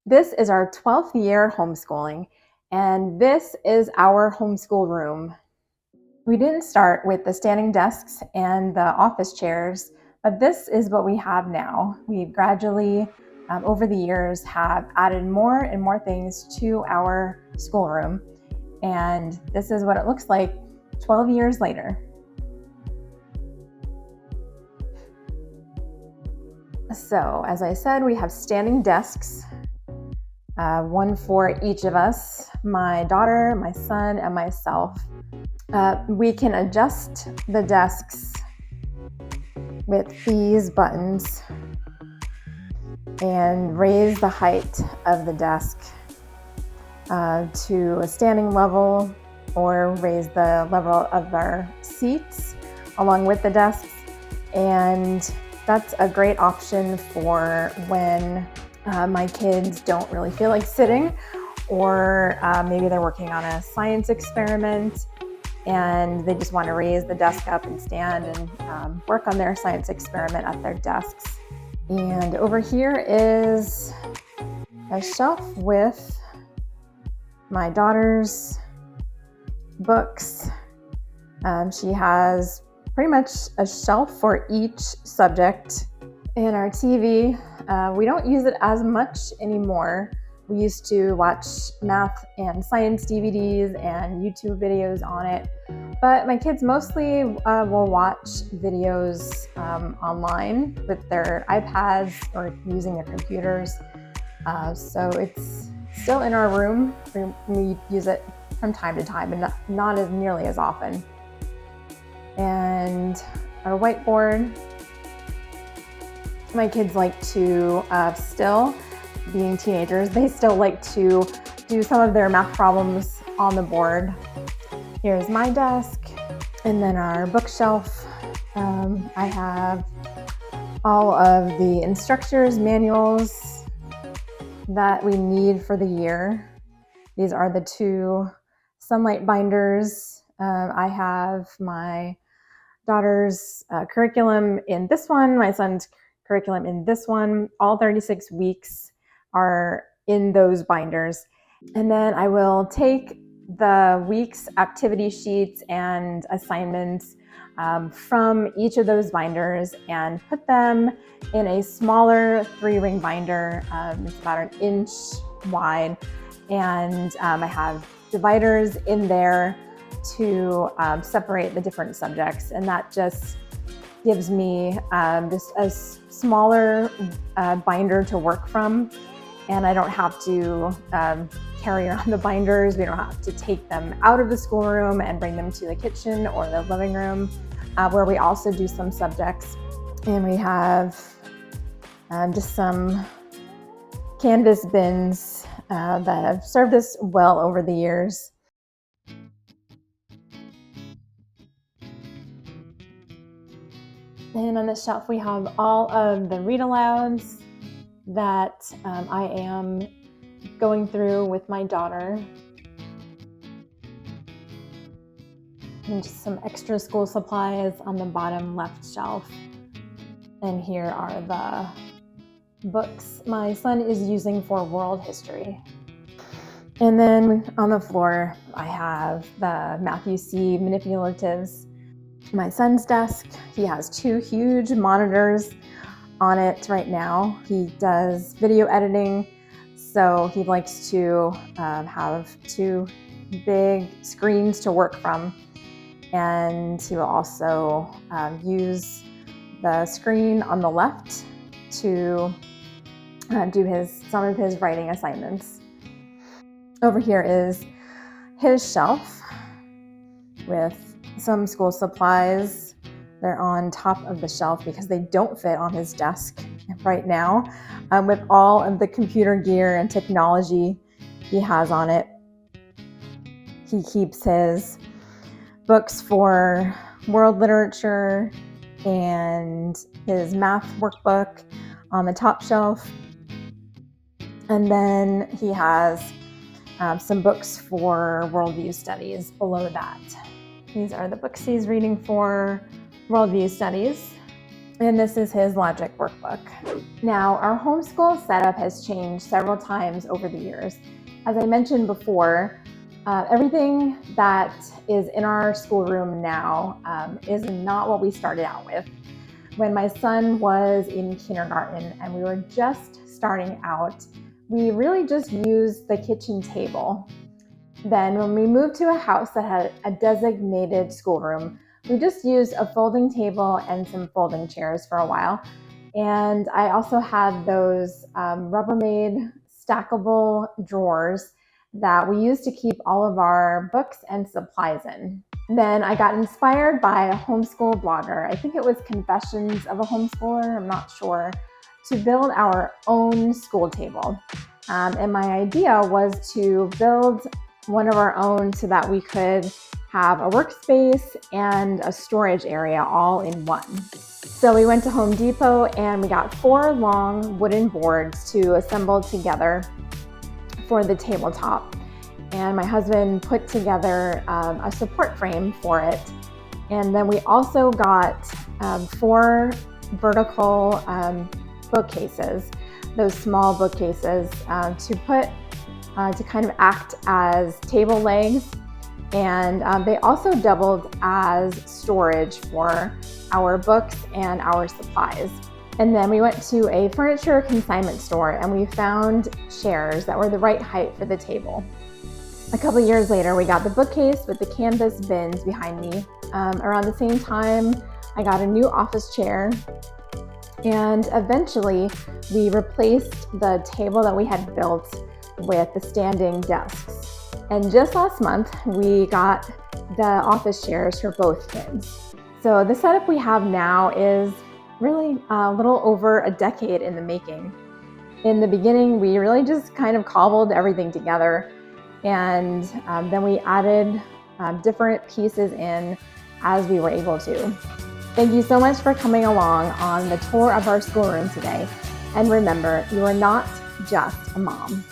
This is our 12th year homeschooling, and this is our homeschool room. We didn't start with the standing desks and the office chairs, but this is what we have now. We've gradually, over the years, have added more and more things to our schoolroom, and this is what it looks like 12 years later. So, as I said, we have standing desks, one for each of us, my daughter, my son, and myself. We can adjust the desks with these buttons and raise the height of the desk to a standing level, or raise the level of our seats along with the desks. And that's a great option for when my kids don't really feel like sitting, or maybe they're working on a science experiment and they just want to raise the desk up and stand and work on their science experiment at their desks. And over here is a shelf with my daughter's books. She has pretty much a shelf for each subject. And our TV, we don't use it as much anymore. We used to watch math and science DVDs and YouTube videos on it, but my kids mostly will watch videos online with their iPads or using their computers. So it's still in our room. We use it from time to time, but not as nearly as often. And our whiteboard, my kids like to still, being teenagers, they still like to do some of their math problems on the board. Here's my desk, and then our bookshelf. I have all of the instructors' manuals that we need for the year. These are the 2 Sunlight binders. I have my daughter's curriculum in this one, my son's curriculum in this one. All 36 weeks are in those binders. And then I will take the week's activity sheets and assignments from each of those binders and put them in a smaller 3-ring binder. It's about 1 inch wide. And I have dividers in there to separate the different subjects. And that just gives me just a smaller binder to work from. And I don't have to carry around the binders. We don't have to take them out of the schoolroom and bring them to the kitchen or the living room, where we also do some subjects. And we have just some canvas bins that have served us well over the years. And on the shelf, we have all of the read-alouds that I am going through with my daughter. And just some extra school supplies on the bottom left shelf. And here are the books my son is using for world history. And then on the floor, I have the Matthew C. manipulatives. My son's desk, he has 2 huge monitors on it right now. He does video editing, so he likes to have 2 big screens to work from. And he will also use the screen on the left to do some of his writing assignments. Over here is his shelf with some school supplies. They're on top of the shelf because they don't fit on his desk right now, with all of the computer gear and technology he has on it. He keeps his books for world literature and his math workbook on the top shelf. And then he has some books for worldview studies below that. These are the books he's reading for worldview studies. And this is his logic workbook. Now, our homeschool setup has changed several times over the years. As I mentioned before, everything that is in our schoolroom now is not what we started out with. When my son was in kindergarten and we were just starting out, we really just used the kitchen table. Then when we moved to a house that had a designated schoolroom, we just used a folding table and some folding chairs for a while. And I also had those Rubbermaid stackable drawers that we used to keep all of our books and supplies in. Then I got inspired by a homeschool blogger, I think it was Confessions of a Homeschooler, I'm not sure, to build our own school table. And my idea was to build one of our own so that we could have a workspace and a storage area all in one. So we went to Home Depot and we got 4 long wooden boards to assemble together for the tabletop. And my husband put together a support frame for it. And then we also got 4 vertical bookcases, those small bookcases to kind of act as table legs. And they also doubled as storage for our books and our supplies. And then we went to a furniture consignment store and we found chairs that were the right height for the table. A couple years later, we got the bookcase with the canvas bins behind me. Around the same time, I got a new office chair. And eventually, we replaced the table that we had built with the standing desks. And just last month, we got the office chairs for both kids. So the setup we have now is really a little over a decade in the making. In the beginning, we really just kind of cobbled everything together, and then we added different pieces in as we were able to. Thank you so much for coming along on the tour of our schoolroom today. And remember, you are not just a mom.